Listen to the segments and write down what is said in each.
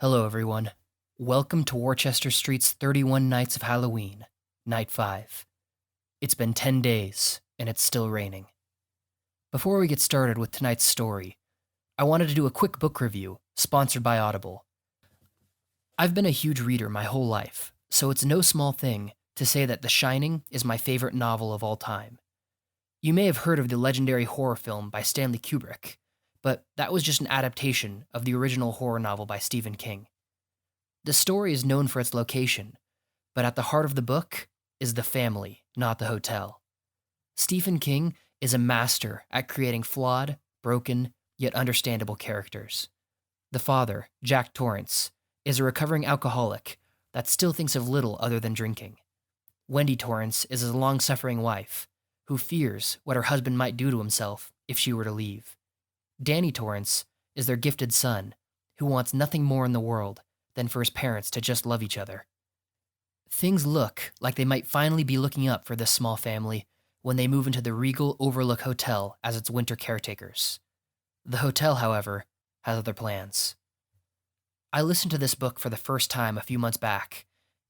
Hello, everyone. Welcome to Worcester Street's 31 Nights of Halloween, Night 5. It's been 10 days, and it's still raining. Before we get started with tonight's story, I wanted to do a quick book review, sponsored by Audible. I've been a huge reader my whole life, so it's no small thing to say that The Shining is my favorite novel of all time. You may have heard of the legendary horror film by Stanley Kubrick, but that was just an adaptation of the original horror novel by Stephen King. The story is known for its location, but at the heart of the book is the family, not the hotel. Stephen King is a master at creating flawed, broken, yet understandable characters. The father, Jack Torrance, is a recovering alcoholic that still thinks of little other than drinking. Wendy Torrance is his long-suffering wife, who fears what her husband might do to himself if she were to leave. Danny Torrance is their gifted son, who wants nothing more in the world than for his parents to just love each other. Things look like they might finally be looking up for this small family when they move into the Regal Overlook Hotel as its winter caretakers. The hotel, however, has other plans. I listened to this book for the first time a few months back,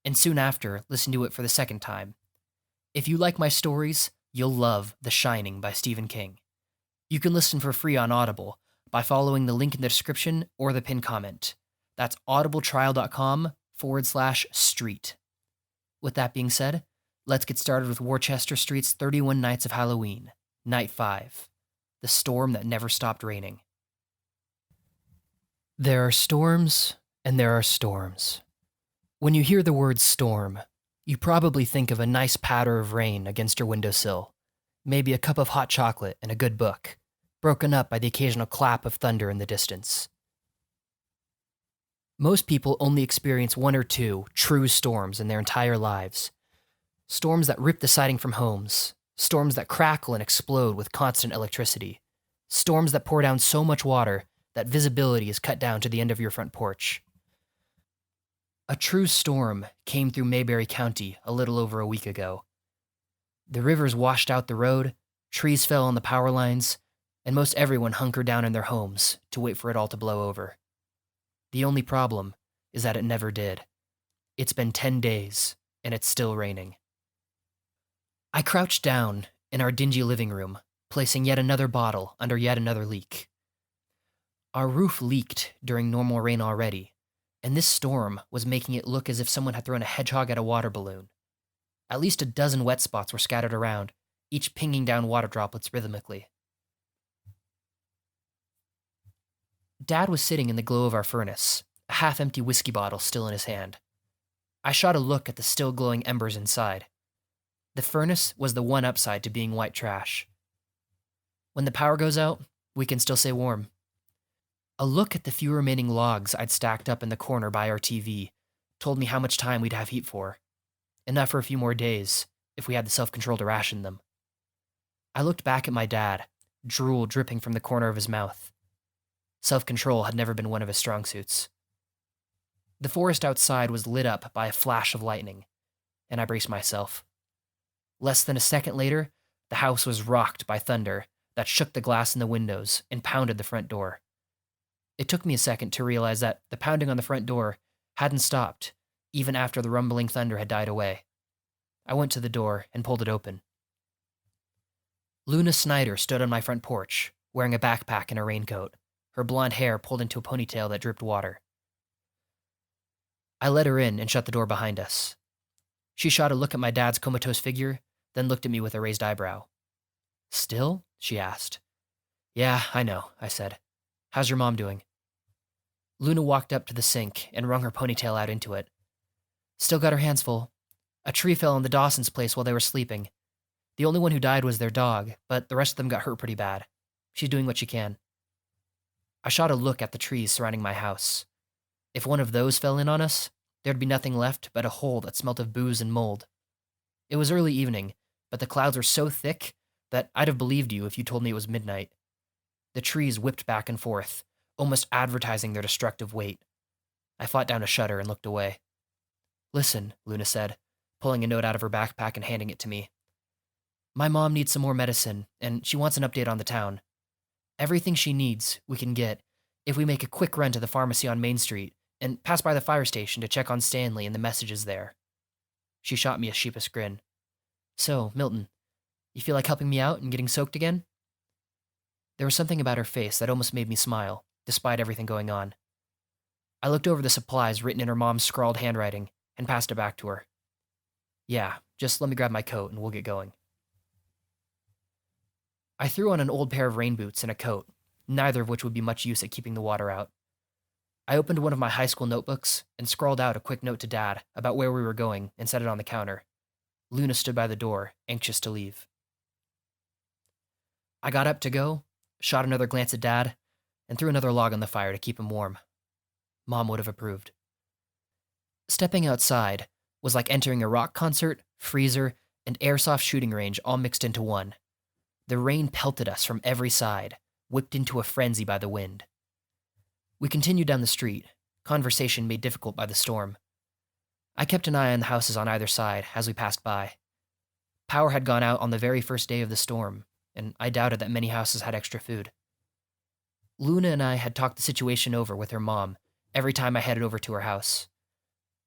and soon after listened to it for the second time. If you like my stories, you'll love The Shining by Stephen King. You can listen for free on Audible by following the link in the description or the pinned comment. That's audibletrial.com/street. With that being said, let's get started with Worcester Street's 31 Nights of Halloween, Night 5, The Storm That Never Stopped Raining. There are storms, and there are storms. When you hear the word storm, you probably think of a nice patter of rain against your windowsill, maybe a cup of hot chocolate and a good book, broken up by the occasional clap of thunder in the distance. Most people only experience one or two true storms in their entire lives. Storms that rip the siding from homes, storms that crackle and explode with constant electricity, storms that pour down so much water that visibility is cut down to the end of your front porch. A true storm came through Mayberry County a little over a week ago. The rivers washed out the road, trees fell on the power lines, and most everyone hunkered down in their homes to wait for it all to blow over. The only problem is that it never did. It's been 10 days, and it's still raining. I crouched down in our dingy living room, placing yet another bottle under yet another leak. Our roof leaked during normal rain already, and this storm was making it look as if someone had thrown a hedgehog at a water balloon. At least a dozen wet spots were scattered around, each pinging down water droplets rhythmically. Dad was sitting in the glow of our furnace, a half-empty whiskey bottle still in his hand. I shot a look at the still glowing embers inside. The furnace was the one upside to being white trash. When the power goes out, we can still stay warm. A look at the few remaining logs I'd stacked up in the corner by our TV told me how much time we'd have heat for. Enough for a few more days, if we had the self-control to ration them. I looked back at my dad, drool dripping from the corner of his mouth. Self-control had never been one of his strong suits. The forest outside was lit up by a flash of lightning, and I braced myself. Less than a second later, the house was rocked by thunder that shook the glass in the windows and pounded the front door. It took me a second to realize that the pounding on the front door hadn't stopped, even after the rumbling thunder had died away. I went to the door and pulled it open. Luna Snyder stood on my front porch, wearing a backpack and a raincoat, her blonde hair pulled into a ponytail that dripped water. I let her in and shut the door behind us. She shot a look at my dad's comatose figure, then looked at me with a raised eyebrow. "Still?" she asked. "Yeah, I know," I said. "How's your mom doing?" Luna walked up to the sink and wrung her ponytail out into it. "Still got her hands full. A tree fell in the Dawsons' place while they were sleeping. The only one who died was their dog, but the rest of them got hurt pretty bad. She's doing what she can." I shot a look at the trees surrounding my house. If one of those fell in on us, there'd be nothing left but a hole that smelt of booze and mold. It was early evening, but the clouds were so thick that I'd have believed you if you told me it was midnight. The trees whipped back and forth, almost advertising their destructive weight. I fought down a shudder and looked away. "Listen," Luna said, pulling a note out of her backpack and handing it to me. "My mom needs some more medicine, and she wants an update on the town. Everything she needs, we can get, if we make a quick run to the pharmacy on Main Street and passed by the fire station to check on Stanley and the messages there. She shot me a sheepish grin. So, Milton, you feel like helping me out and getting soaked again? There was something about her face that almost made me smile, despite everything going on. I looked over the supplies written in her mom's scrawled handwriting and passed it back to her. Yeah, just let me grab my coat and we'll get going. I threw on an old pair of rain boots and a coat, neither of which would be much use at keeping the water out. I opened one of my high school notebooks and scrawled out a quick note to Dad about where we were going and set it on the counter. Luna stood by the door, anxious to leave. I got up to go, shot another glance at Dad, and threw another log on the fire to keep him warm. Mom would have approved. Stepping outside was like entering a rock concert, freezer, and airsoft shooting range all mixed into one. The rain pelted us from every side, whipped into a frenzy by the wind. We continued down the street, conversation made difficult by the storm. I kept an eye on the houses on either side as we passed by. Power had gone out on the very first day of the storm, and I doubted that many houses had extra food. Luna and I had talked the situation over with her mom every time I headed over to her house.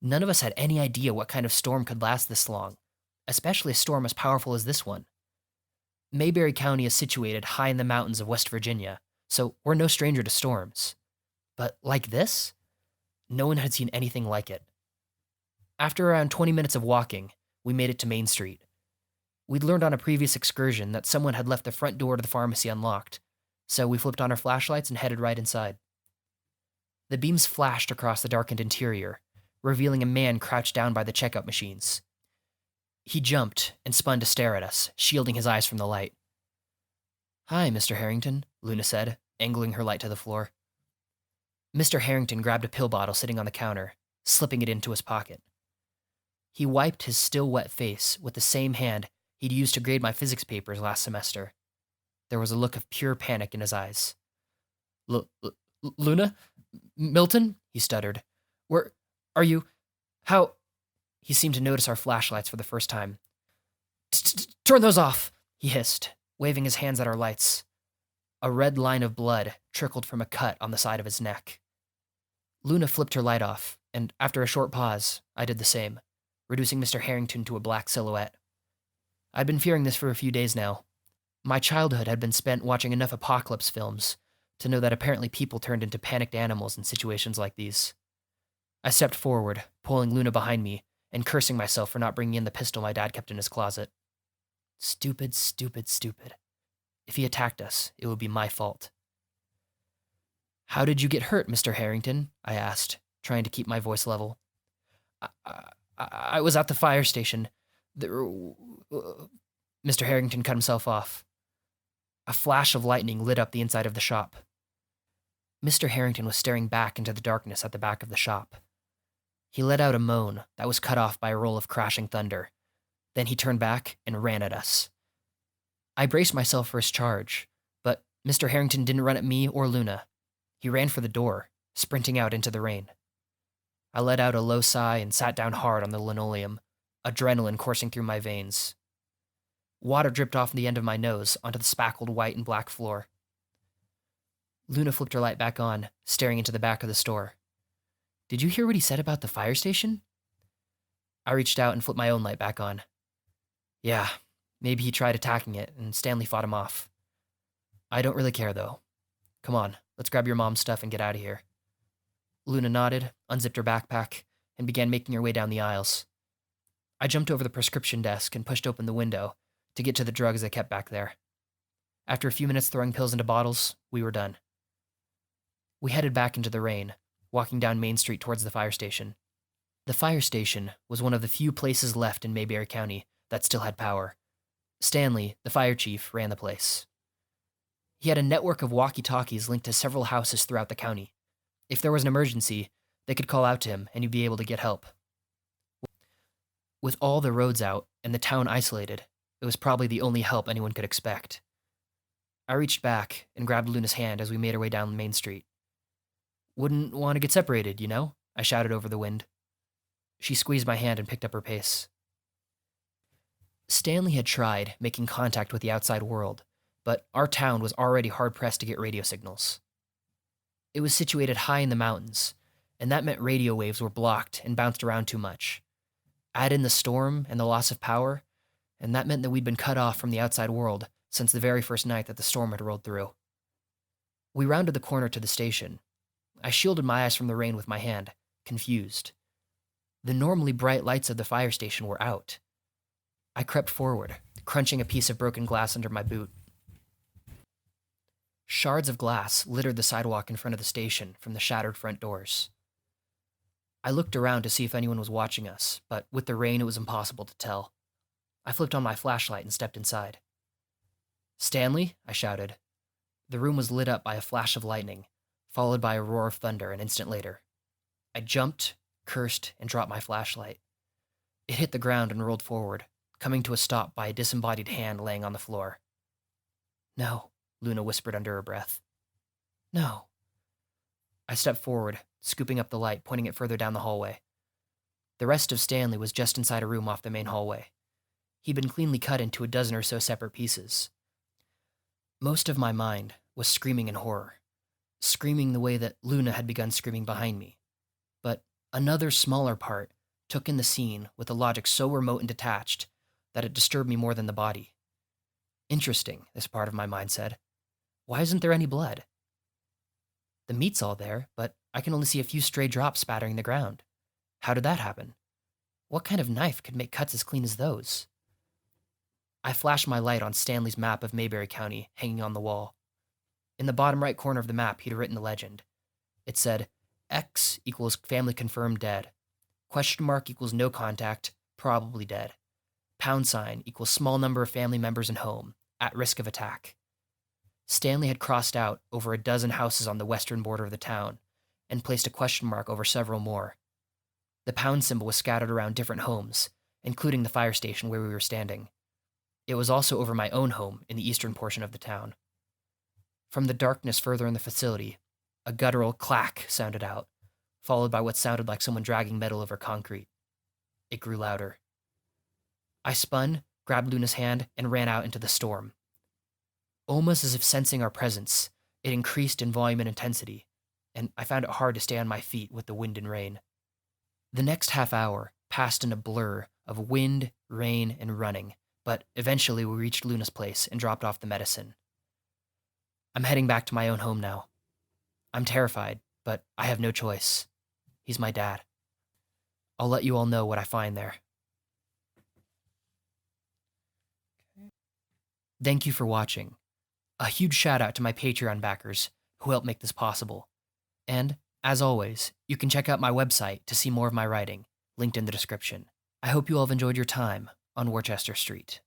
None of us had any idea what kind of storm could last this long, especially a storm as powerful as this one. Mayberry County is situated high in the mountains of West Virginia, so we're no stranger to storms. But like this, no one had seen anything like it. After around 20 minutes of walking, we made it to Main Street. We'd learned on a previous excursion that someone had left the front door to the pharmacy unlocked, so we flipped on our flashlights and headed right inside. The beams flashed across the darkened interior, revealing a man crouched down by the checkout machines. He jumped and spun to stare at us, shielding his eyes from the light. "Hi, Mr. Harrington," Luna said, angling her light to the floor. Mr. Harrington grabbed a pill bottle sitting on the counter, slipping it into his pocket. He wiped his still wet face with the same hand he'd used to grade my physics papers last semester. There was a look of pure panic in his eyes. Luna? Milton?" he stuttered. "Where are you? How?" He seemed to notice our flashlights for the first time. "Turn those off," he hissed, waving his hands at our lights. A red line of blood trickled from a cut on the side of his neck. Luna flipped her light off, and after a short pause, I did the same, reducing Mr. Harrington to a black silhouette. I'd been fearing this for a few days now. My childhood had been spent watching enough apocalypse films to know that apparently people turned into panicked animals in situations like these. I stepped forward, pulling Luna behind me, and cursing myself for not bringing in the pistol my dad kept in his closet. Stupid, stupid, stupid. If he attacked us, it would be my fault. "How did you get hurt, Mr. Harrington?" I asked, trying to keep my voice level. I was at the fire station. Mr. Harrington cut himself off. A flash of lightning lit up the inside of the shop. Mr. Harrington was staring back into the darkness at the back of the shop. He let out a moan that was cut off by a roll of crashing thunder. Then he turned back and ran at us. I braced myself for his charge, but Mr. Harrington didn't run at me or Luna. He ran for the door, sprinting out into the rain. I let out a low sigh and sat down hard on the linoleum, adrenaline coursing through my veins. Water dripped off the end of my nose onto the spackled white and black floor. Luna flipped her light back on, staring into the back of the store. "Did you hear what he said about the fire station?" I reached out and flipped my own light back on. "Yeah, maybe he tried attacking it, and Stanley fought him off. I don't really care, though. Come on, let's grab your mom's stuff and get out of here." Luna nodded, unzipped her backpack, and began making her way down the aisles. I jumped over the prescription desk and pushed open the window to get to the drugs I kept back there. After a few minutes throwing pills into bottles, we were done. We headed back into the rain, walking down Main Street towards the fire station. The fire station was one of the few places left in Mayberry County that still had power. Stanley, the fire chief, ran the place. He had a network of walkie-talkies linked to several houses throughout the county. If there was an emergency, they could call out to him and he'd be able to get help. With all the roads out and the town isolated, it was probably the only help anyone could expect. I reached back and grabbed Luna's hand as we made our way down Main Street. "Wouldn't want to get separated, you know?" I shouted over the wind. She squeezed my hand and picked up her pace. Stanley had tried making contact with the outside world, but our town was already hard-pressed to get radio signals. It was situated high in the mountains, and that meant radio waves were blocked and bounced around too much. Add in the storm and the loss of power, and that meant that we'd been cut off from the outside world since the very first night that the storm had rolled through. We rounded the corner to the station. I shielded my eyes from the rain with my hand, confused. The normally bright lights of the fire station were out. I crept forward, crunching a piece of broken glass under my boot. Shards of glass littered the sidewalk in front of the station from the shattered front doors. I looked around to see if anyone was watching us, but with the rain it was impossible to tell. I flipped on my flashlight and stepped inside. "Stanley?" I shouted. The room was lit up by a flash of lightning, followed by a roar of thunder an instant later. I jumped, cursed, and dropped my flashlight. It hit the ground and rolled forward, coming to a stop by a disembodied hand laying on the floor. "No," Luna whispered under her breath. "No." I stepped forward, scooping up the light, pointing it further down the hallway. The rest of Stanley was just inside a room off the main hallway. He'd been cleanly cut into a dozen or so separate pieces. Most of my mind was screaming in horror, screaming the way that Luna had begun screaming behind me. But another smaller part took in the scene with a logic so remote and detached that it disturbed me more than the body. "Interesting," this part of my mind said. "Why isn't there any blood? The meat's all there, but I can only see a few stray drops spattering the ground. How did that happen? What kind of knife could make cuts as clean as those?" I flashed my light on Stanley's map of Mayberry County hanging on the wall. In the bottom right corner of the map, he'd written the legend. It said, X equals family confirmed dead. Question mark equals no contact, probably dead. Pound sign equals small number of family members and home, at risk of attack. Stanley had crossed out over a dozen houses on the western border of the town and placed a question mark over several more. The pound symbol was scattered around different homes, including the fire station where we were standing. It was also over my own home in the eastern portion of the town. From the darkness further in the facility, a guttural clack sounded out, followed by what sounded like someone dragging metal over concrete. It grew louder. I spun, grabbed Luna's hand, and ran out into the storm. Almost as if sensing our presence, it increased in volume and intensity, and I found it hard to stay on my feet with the wind and rain. The next half hour passed in a blur of wind, rain, and running, but eventually we reached Luna's place and dropped off the medicine. I'm heading back to my own home now. I'm terrified, but I have no choice. He's my dad. I'll let you all know what I find there. Thank you for watching. A huge shout out to my Patreon backers who helped make this possible. And, as always, you can check out my website to see more of my writing, linked in the description. I hope you all have enjoyed your time on Worchester Street.